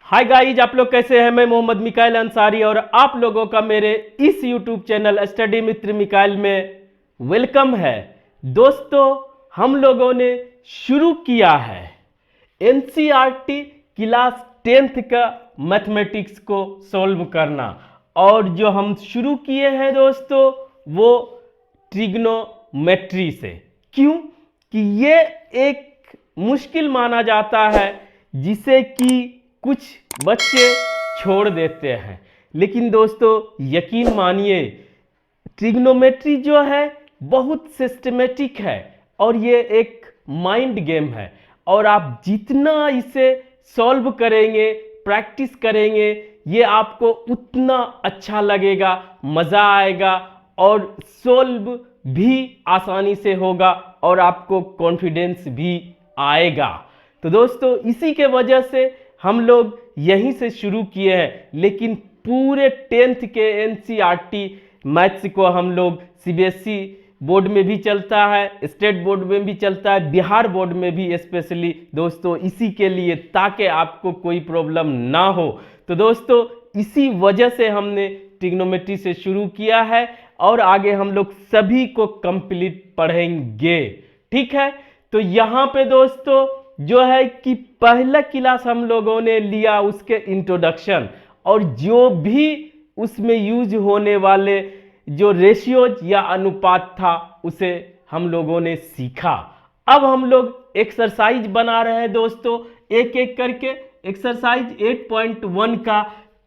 Hi guys, आप लोग कैसे हैं। मैं मोहम्मद मिकाइल अंसारी और आप लोगों का मेरे इस यूट्यूब चैनल स्टडी मित्र मिकाइल में वेलकम है। दोस्तों, हम लोगों ने शुरू किया है एनसीईआरटी क्लास 10th का मैथमेटिक्स को सॉल्व करना। और जो हम शुरू किए हैं दोस्तों, वो ट्रिग्नोमेट्री से। क्यों कि ये एक मुश्किल माना जाता है जिसे कि कुछ बच्चे छोड़ देते हैं। लेकिन दोस्तों यकीन मानिए, ट्रिग्नोमेट्री जो है बहुत सिस्टमेटिक है और ये एक माइंड गेम है। और आप जितना इसे सॉल्व करेंगे, प्रैक्टिस करेंगे, ये आपको उतना अच्छा लगेगा, मज़ा आएगा और सॉल्व भी आसानी से होगा और आपको कॉन्फिडेंस भी आएगा। तो दोस्तों इसी के वजह से हम लोग यहीं से शुरू किए हैं। लेकिन पूरे 10th के एनसीईआरटी मैथ्स को हम लोग सीबीएसई बोर्ड में भी चलता है, स्टेट बोर्ड में भी चलता है, बिहार बोर्ड में भी स्पेशली दोस्तों इसी के लिए, ताकि आपको कोई प्रॉब्लम ना हो। तो दोस्तों इसी वजह से हमने ट्रिग्नोमेट्री से शुरू किया है और आगे हम लोग सभी को कंप्लीट पढ़ेंगे। ठीक है, तो यहाँ पे दोस्तों जो है कि पहला क्लास हम लोगों ने लिया उसके इंट्रोडक्शन, और जो भी उसमें यूज होने वाले जो रेशियोज या अनुपात था उसे हम लोगों ने सीखा। अब हम लोग एक्सरसाइज बना रहे हैं दोस्तों, एक एक करके। एक्सरसाइज 8.1 का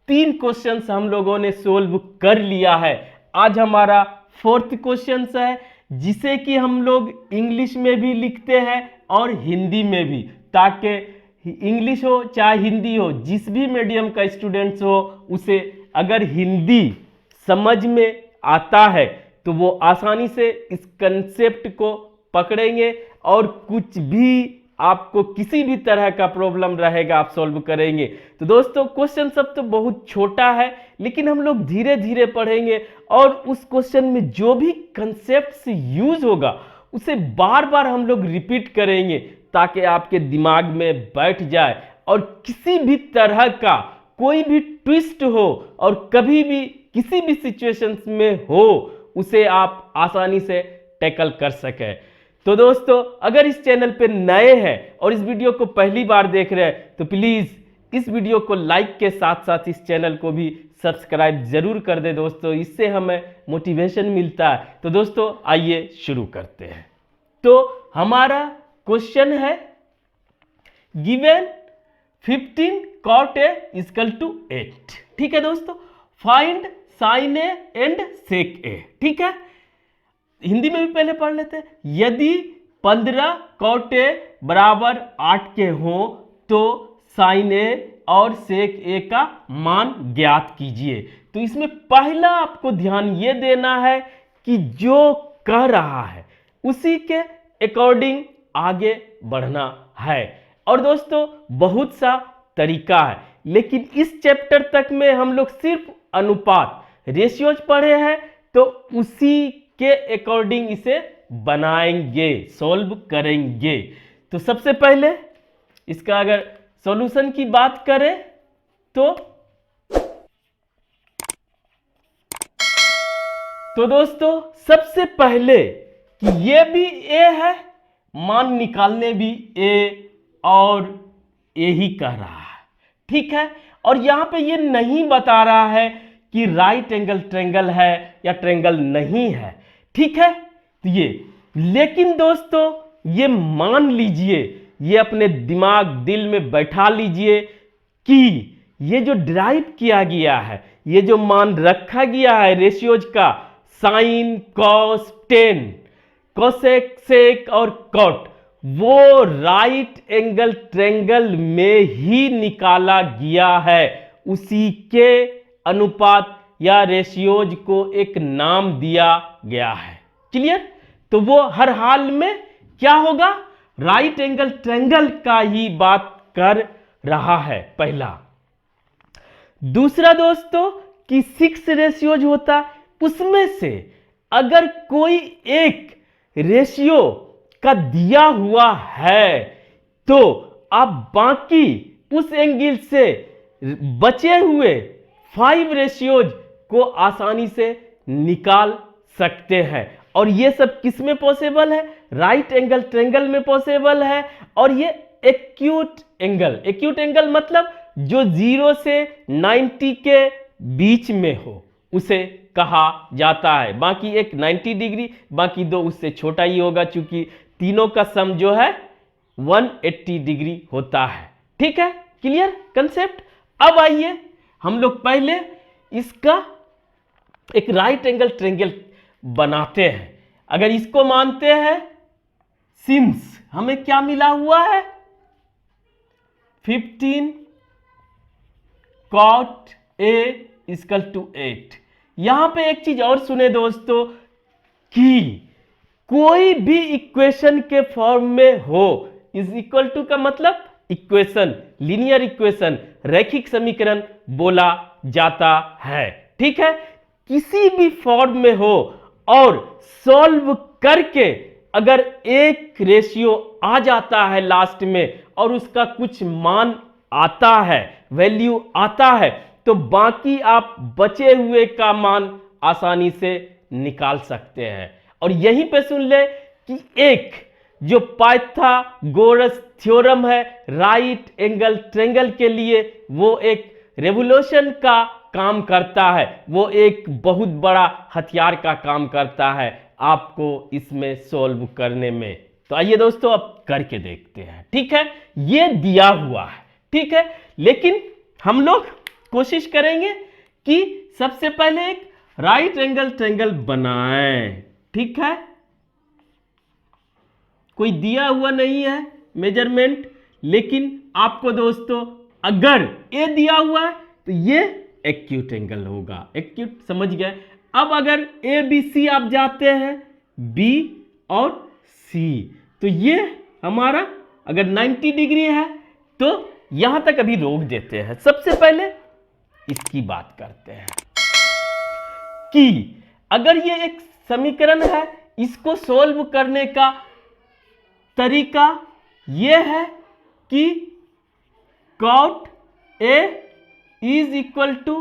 3 क्वेश्चंस हम लोगों ने सोल्व कर लिया है। आज हमारा 4th क्वेश्चन है, जिसे कि हम लोग इंग्लिश में भी लिखते हैं और हिंदी में भी, ताकि इंग्लिश हो चाहे हिंदी हो, जिस भी मीडियम का स्टूडेंट्स हो, उसे अगर हिंदी समझ में आता है तो वो आसानी से इस कंसेप्ट को पकड़ेंगे और कुछ भी आपको किसी भी तरह का प्रॉब्लम रहेगा आप सॉल्व करेंगे। तो दोस्तों क्वेश्चन सब तो बहुत छोटा है, लेकिन हम लोग धीरे धीरे पढ़ेंगे और उस क्वेश्चन में जो भी कंसेप्ट यूज होगा उसे बार बार हम लोग रिपीट करेंगे, ताकि आपके दिमाग में बैठ जाए और किसी भी तरह का कोई भी ट्विस्ट हो और कभी भी किसी भी सिचुएशंस में हो, उसे आप आसानी से टैकल कर सकें। तो दोस्तों अगर इस चैनल पे नए हैं और इस वीडियो को पहली बार देख रहे हैं तो प्लीज़ इस वीडियो को लाइक के साथ साथ इस चैनल को भी सब्सक्राइब जरूर कर दे दोस्तों, इससे हमें मोटिवेशन मिलता है। तो दोस्तों आइए शुरू करते हैं। तो हमारा क्वेश्चन है, given 15 cot a equal to 8। ठीक है दोस्तों, find sine a and sec a. ठीक है, हिंदी में भी पहले पढ़ लेते हैं। यदि 15 cot a बराबर 8 के हो तो साइन ए और सेक ए का मान ज्ञात कीजिए। तो इसमें पहला आपको ध्यान ये देना है कि जो कह रहा है उसी के अकॉर्डिंग आगे बढ़ना है। और दोस्तों बहुत सा तरीका है, लेकिन इस चैप्टर तक में हम लोग सिर्फ अनुपात रेशियोज पढ़े हैं, तो उसी के अकॉर्डिंग इसे बनाएंगे, सॉल्व करेंगे। तो सबसे पहले इसका अगर सॉल्यूशन की बात करें तो दोस्तों सबसे पहले कि ये भी ए है, मान निकालने भी ए और ए ही कह रहा है। ठीक है, और यहां पे ये नहीं बता रहा है कि राइट एंगल ट्रायंगल है या ट्रायंगल नहीं है। ठीक है, तो ये, लेकिन दोस्तों ये मान लीजिए, ये अपने दिमाग दिल में बैठा लीजिए कि ये जो डिराइव किया गया है, ये जो मान रखा गया है रेशियोज का, साइन, कॉस, टेन, कोसेक, सेक और कॉट, वो राइट एंगल ट्रायंगल में ही निकाला गया है। उसी के अनुपात या रेशियोज को एक नाम दिया गया है। क्लियर? तो वो हर हाल में क्या होगा, राइट एंगल ट्रायंगल का ही बात कर रहा है, पहला। दूसरा दोस्तों कि 6 रेशियोज होता, उसमें से अगर कोई एक रेशियो का दिया हुआ है तो आप बाकी उस एंगल से बचे हुए 5 रेशियोज को आसानी से निकाल सकते हैं। और ये सब किस में पॉसिबल है? राइट एंगल ट्रायंगल में पॉसिबल है। और ये एक्यूट एंगल मतलब जो 0 से 90 के बीच में हो उसे कहा जाता है। बाकी एक 90 डिग्री, बाकी दो उससे छोटा ही होगा, क्योंकि तीनों का सम जो है 180 डिग्री होता है। ठीक है, क्लियर कंसेप्ट। अब आइए हम लोग पहले इसका एक राइट एंगल ट्रायंगल बनाते हैं। अगर इसको मानते हैं सिंस हमें क्या मिला हुआ है? 15 cot A इक्वल टू 8। यहां पे एक चीज और सुने दोस्तों कि कोई भी इक्वेशन के फॉर्म में हो, इज इक्वल टू का मतलब इक्वेशन, लीनियर इक्वेशन, रैखिक समीकरण बोला जाता है। ठीक है, किसी भी फॉर्म में हो और सॉल्व करके अगर एक रेशियो आ जाता है लास्ट में और उसका कुछ मान आता है, वैल्यू आता है, तो बाकी आप बचे हुए का मान आसानी से निकाल सकते हैं। और यहीं पे सुन ले कि एक जो पाइथागोरस थ्योरम है राइट एंगल ट्रायंगल के लिए, वो एक रेवोल्यूशन का काम करता है, वो एक बहुत बड़ा हथियार का काम करता है आपको इसमें सॉल्व करने में। तो आइए दोस्तों अब करके देखते हैं। ठीक है, ये दिया हुआ है, ठीक है, लेकिन हम लोग कोशिश करेंगे कि सबसे पहले एक राइट एंगल ट्रायंगल बनाएं। ठीक है, कोई दिया हुआ नहीं है मेजरमेंट, लेकिन आपको दोस्तों अगर ए दिया हुआ है तो ये एक्यूट एंगल होगा। एक्यूट समझ गए। अब अगर ए बी सी आप जाते हैं, बी और सी, तो ये हमारा अगर 90 डिग्री है तो यहां तक अभी रोक देते हैं। सबसे पहले इसकी बात करते हैं कि अगर ये एक समीकरण है, इसको सॉल्व करने का तरीका यह है कि cot A is equal to,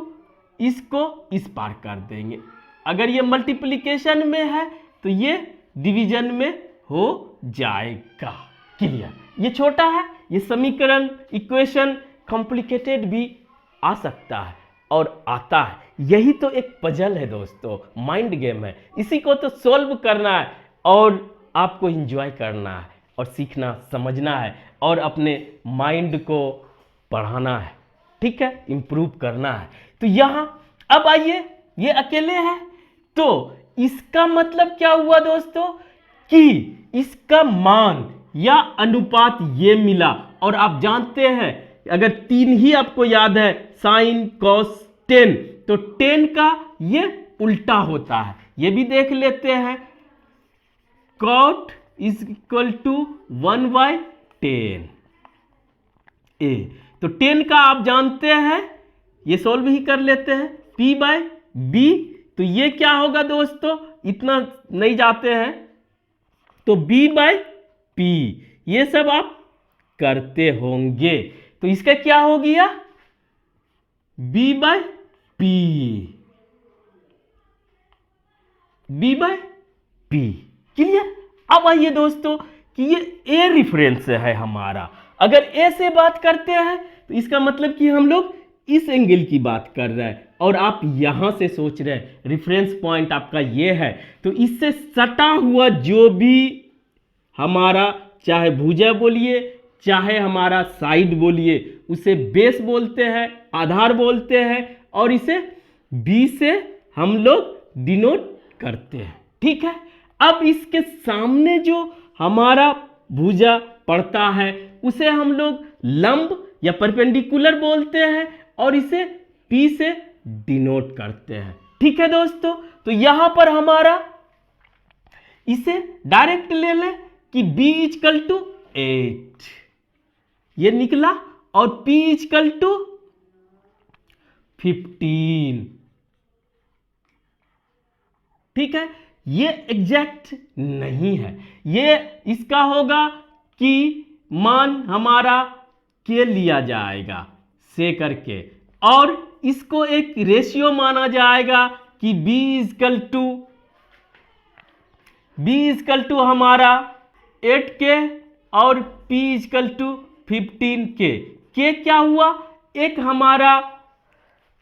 इसको इस पार कर देंगे। अगर ये मल्टीप्लिकेशन में है तो ये डिवीजन में हो जाएगा। क्लियर? ये छोटा है, ये समीकरण इक्वेशन कॉम्प्लिकेटेड भी आ सकता है और आता है। यही तो एक पजल है दोस्तों, माइंड गेम है। इसी को तो सॉल्व करना है और आपको एंजॉय करना है और सीखना समझना है और अपने माइंड को बढ़ाना है। ठीक है, इंप्रूव करना है। तो यहां अब आइए, ये अकेले है तो इसका मतलब क्या हुआ दोस्तों कि इसका मान या अनुपात ये मिला। और आप जानते हैं अगर 3 ही आपको याद है, साइन कॉस टेन, तो 10 का ये उल्टा होता है। ये भी देख लेते हैं, cot इज इक्वल टू 1/10 ए। तो 10 का आप जानते हैं, ये सॉल्व ही कर लेते हैं, p/b। तो ये क्या होगा दोस्तों, इतना नहीं जाते हैं तो b/p, ये सब आप करते होंगे। तो इसका क्या हो गया, b/p, b/p। क्लियर? अब आइए दोस्तों कि ये ए रेफरेंस है हमारा। अगर ए से बात करते हैं तो इसका मतलब कि हम लोग इस एंगल की बात कर रहे हैं और आप यहां से सोच रहे हैं रेफरेंस पॉइंट आपका ये है, तो इससे सटा हुआ जो भी हमारा, चाहे भुजा बोलिए चाहे हमारा साइड बोलिए, उसे बेस बोलते हैं, आधार बोलते हैं, और इसे बी से हम लोग डिनोट करते हैं। ठीक है, अब इसके सामने जो हमारा भुजा पड़ता है उसे हम लोग लंब या परपेंडिकुलर बोलते हैं और इसे P से डिनोट करते हैं। ठीक है दोस्तों, तो यहां पर हमारा इसे डायरेक्ट ले लें कि B इक्वल टू 8, ये निकला, और P इक्वल टू 15। ठीक है, ये एग्जैक्ट नहीं है, ये इसका होगा कि मान हमारा के लिया जाएगा से करके, और इसको एक रेशियो माना जाएगा कि B इजकल टू हमारा 8K और P is equal to 15K। K क्या हुआ, एक हमारा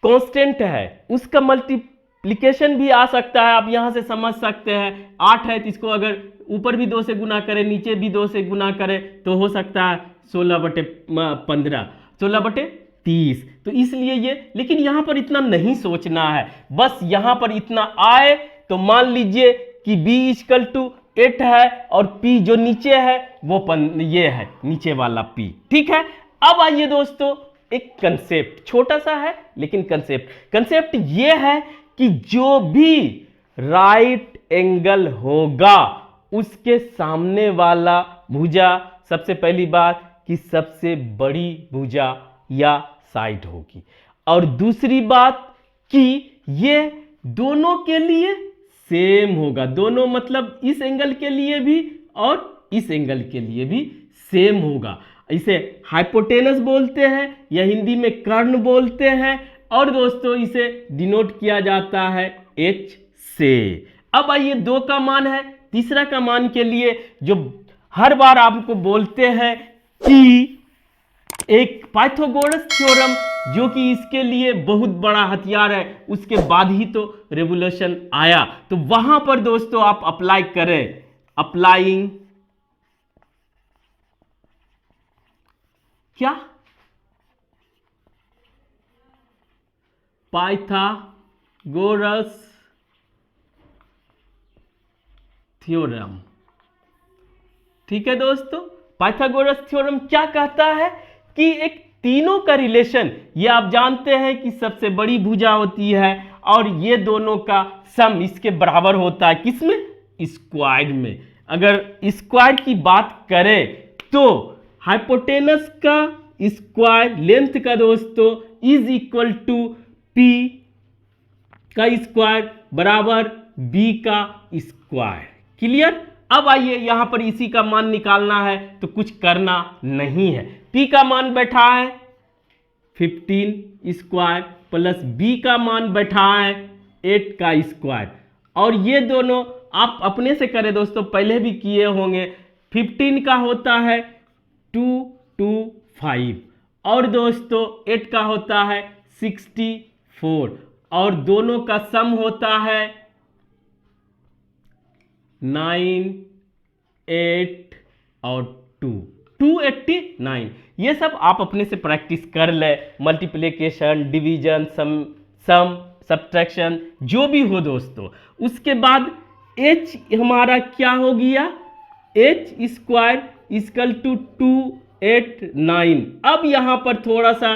कांस्टेंट है, उसका मल्टीप्लिकेशन भी आ सकता है, आप यहां से समझ सकते हैं। 8 है तो इसको अगर ऊपर भी 2 से गुना करें, नीचे भी 2 से गुना करें तो हो सकता है 16/15, 16/30। तो इसलिए ये, लेकिन यहां पर इतना नहीं सोचना है, बस यहां पर इतना आए तो मान लीजिए कि B इजकल टू 8 है और P जो नीचे है वो ये है नीचे वाला P। ठीक है, अब आइए दोस्तों, एक कंसेप्ट छोटा सा है लेकिन कंसेप्ट ये है कि जो भी राइट एंगल होगा उसके सामने वाला भुजा, सबसे पहली बात कि सबसे बड़ी भुजा या साइड होगी, और दूसरी बात कि ये दोनों के लिए सेम होगा। दोनों मतलब इस एंगल के लिए भी और इस एंगल के लिए भी सेम होगा। इसे हाइपोटेनस बोलते हैं या हिंदी में कर्ण बोलते हैं, और दोस्तों इसे डिनोट किया जाता है H से। अब आइए 2 का मान है, तीसरा का मान के लिए जो हर बार आपको बोलते हैं कि एक पाइथागोरस थ्योरम, जो कि इसके लिए बहुत बड़ा हथियार है, उसके बाद ही तो रेवोल्यूशन आया। तो वहां पर दोस्तों आप अप्लाई करें, अप्लाइंग क्या, पाइथागोरस थ्योरम। ठीक है दोस्तों, पाइथागोरस थ्योरम क्या कहता है कि एक तीनों का रिलेशन, ये आप जानते हैं कि सबसे बड़ी भुजा होती है और ये दोनों का सम इसके बराबर होता है, किसमें, स्क्वायर में। अगर स्क्वायर की बात करें तो हाइपोटेनस का स्क्वायर लेंथ का दोस्तों इज इक्वल टू P का स्क्वायर बराबर B का स्क्वायर। क्लियर। अब आइए यहां पर इसी का मान निकालना है तो कुछ करना नहीं है। P का मान बैठा है 15 स्क्वायर प्लस B का मान बैठा है 8 का स्क्वायर, और ये दोनों आप अपने से करें दोस्तों, पहले भी किए होंगे। 15 का होता है 225 और दोस्तों 8 का होता है 64, और दोनों का सम होता है 9, 8 और 289। ये सब आप अपने से प्रैक्टिस कर ले, मल्टीप्लिकेशन, डिवीजन, सम सब्ट्रैक्शन जो भी हो दोस्तों। उसके बाद H हमारा क्या हो गया, H स्क्वायर इक्वल टू 289। अब यहां पर थोड़ा सा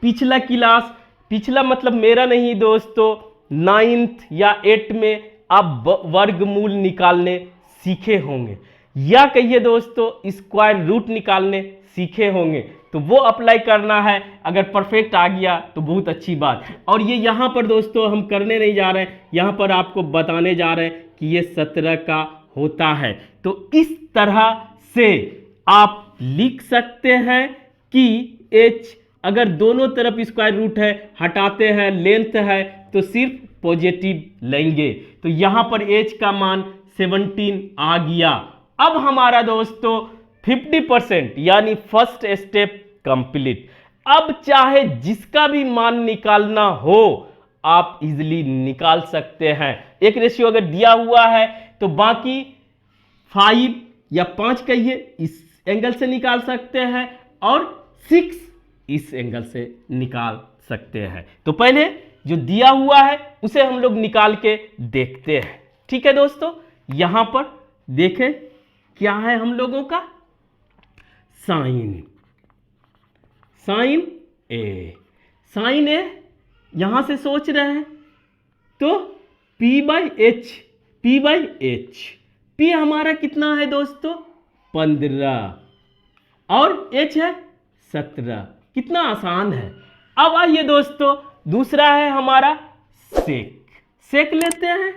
पिछला क्लास, पिछला मतलब मेरा नहीं दोस्तों, 9th या 8th में आप वर्गमूल निकालने सीखे होंगे, या कहिए दोस्तों स्क्वायर रूट निकालने सीखे होंगे, तो वो अप्लाई करना है। अगर परफेक्ट आ गया तो बहुत अच्छी बात। और ये यहाँ पर दोस्तों हम करने नहीं जा रहे हैं, यहाँ पर आपको बताने जा रहे हैं कि ये 17 का होता है। तो इस तरह से आप लिख सकते हैं कि H अगर दोनों तरफ स्क्वायर रूट है, हटाते हैं लेंथ है तो सिर्फ पॉजिटिव लेंगे। तो यहां पर H का मान 17 आ गया। अब हमारा दोस्तों 50% यानी फर्स्ट स्टेप कंप्लीट। अब चाहे जिसका भी मान निकालना हो आप इजीली निकाल सकते हैं। एक रेशियो अगर दिया हुआ है तो बाकी 5 या 5 कहिए इस एंगल से निकाल सकते हैं और 6 इस एंगल से निकाल सकते हैं। तो पहले जो दिया हुआ है उसे हम लोग निकाल के देखते हैं। ठीक है दोस्तों, यहां पर देखें क्या है हम लोगों का, साइन ए यहां से सोच रहे हैं तो P बाई एच, P हमारा कितना है दोस्तों 15 और H है 17। कितना आसान है। अब आइए दोस्तों दूसरा है हमारा सेक लेते हैं,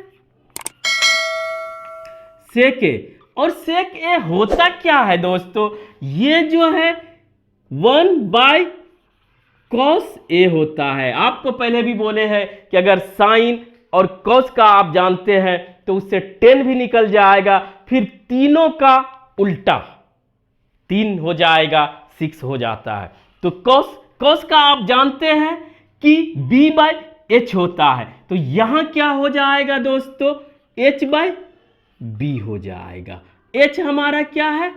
सेक ए। और सेक ए होता क्या है दोस्तों, ये जो है 1 बाय कॉस ए होता है। आपको पहले भी बोले हैं कि अगर साइन और कॉस का आप जानते हैं तो उससे 10 भी निकल जाएगा, फिर तीनों का उल्टा 3 हो जाएगा, 6 हो जाता है। तो कॉस का आप जानते हैं कि b/h होता है, तो यहां क्या हो जाएगा दोस्तों, h/b हो जाएगा। h हमारा क्या है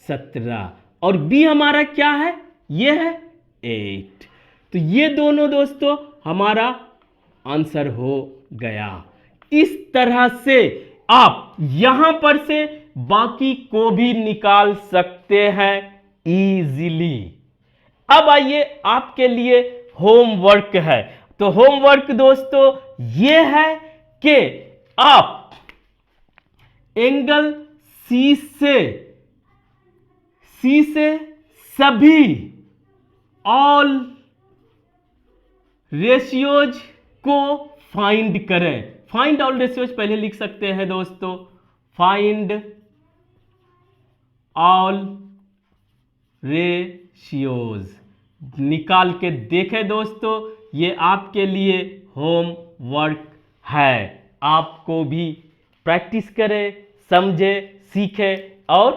17 और b हमारा क्या है, ये है 8। तो ये दोनों दोस्तों हमारा आंसर हो गया। इस तरह से आप यहां पर से बाकी को भी निकाल सकते हैं इजीली। अब आइए आपके लिए होमवर्क है। तो होमवर्क दोस्तों ये है कि आप एंगल सी से सभी ऑल रेशियोज को फाइंड करें। फाइंड ऑल रेशियोज पहले लिख सकते हैं दोस्तों, फाइंड ऑल रेशियोज निकाल के देखें दोस्तों। ये आपके लिए होमवर्क है। आपको भी प्रैक्टिस करें, समझे, सीखे और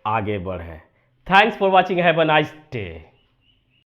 आगे बढ़े। Thanks for watching, have a nice day.